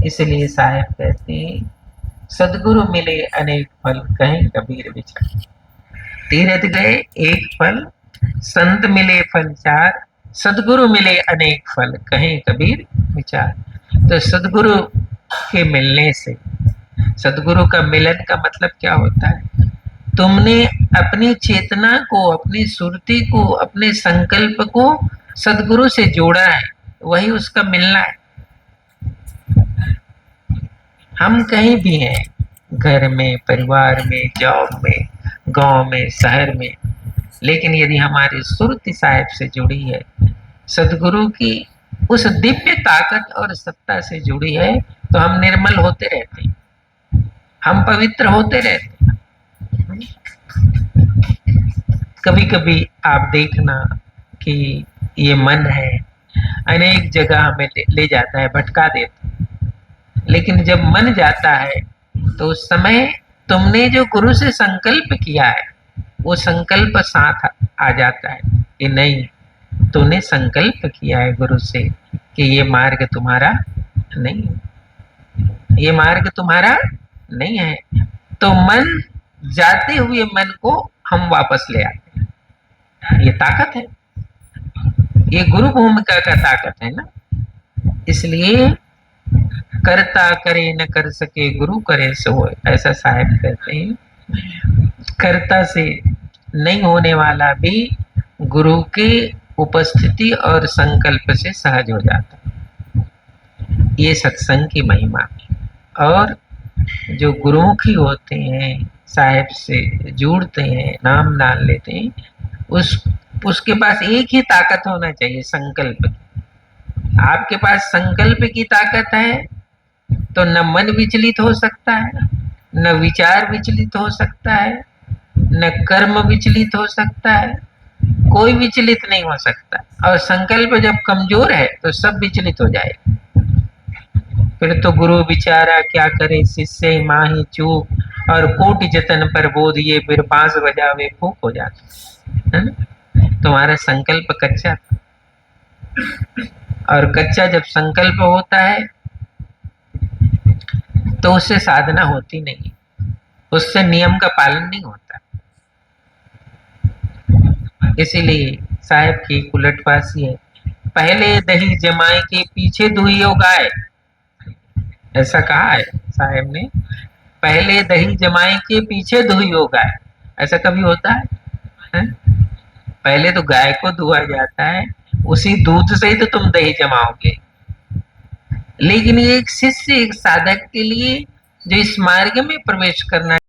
इसलिए साहब कहते हैं, सदगुरु मिले अनेक फल, कहें कबीर विचार। तीरथ गए एक फल, संत मिले फल चार, सदगुरु मिले अनेक फल, कहें कबीर विचार। तो सदगुरु के मिलने से, सदगुरु का मिलन का मतलब क्या होता है? तुमने अपनी चेतना को, अपनी सुरति को, अपने संकल्प को सदगुरु से जोड़ा है, वही उसका मिलना है। हम कहीं भी हैं, घर में, परिवार में, जॉब में, गांव में, शहर में, लेकिन यदि हमारी सुरति साहिब से जुड़ी है, सदगुरु की उस दिव्य ताकत और सत्ता से जुड़ी है, तो हम निर्मल होते रहते हैं, हम पवित्र होते रहते हैं। कभी कभी आप देखना कि ये मन है अनेक जगह हमें ले जाता है, भटका देता है, लेकिन जब मन जाता है तो उस समय तुमने जो गुरु से संकल्प किया है, वो संकल्प साथ आ जाता है कि नहीं, तूने संकल्प किया है गुरु से कि ये मार्ग तुम्हारा नहीं है, ये मार्ग तुम्हारा नहीं है, तो मन जाते हुए मन को हम वापस ले आते हैं। ये ताकत है, ये गुरु भूमिका का ताकत है ना। इसलिए करता करे न कर सके, गुरु करे सो होए, ऐसा साहब कहते हैं। कर्ता से नहीं होने वाला भी गुरु की उपस्थिति और संकल्प से सहज हो जाता है। ये सत्संग की महिमा। और जो गुरुमुखी होते हैं, साहेब से जुड़ते हैं, नाम डाल लेते हैं, उसके पास एक ही ताकत होना चाहिए, संकल्प की। आपके पास संकल्प की ताकत है तो न मन विचलित हो सकता है, न विचार विचलित हो सकता है, न कर्म विचलित हो सकता है, कोई विचलित नहीं हो सकता। और संकल्प जब कमजोर है तो सब विचलित हो जाएगा। फिर तो गुरु बिचारा क्या करे, शिष्य माही चूक, और कोटि जतन पर बोध, ये फिर बांस बजावे फूक हो जाता है ना। तुम्हारा संकल्प कच्चा था, और कच्चा जब संकल्प होता है तो उससे साधना होती नहीं, उससे नियम का पालन नहीं होता। इसीलिए साहब की उलटवासी है, पहले दही जमाए के पीछे दुहियो गाय, ऐसा कहा है साहब ने। पहले दही जमाए के पीछे दुहियो गाय, ऐसा कभी होता है? पहले तो गाय को दुहा जाता है, उसी दूध से ही तो तुम दही जमाओगे। लेकिन ये एक शिष्य, एक साधक के लिए जो इस मार्ग में प्रवेश करना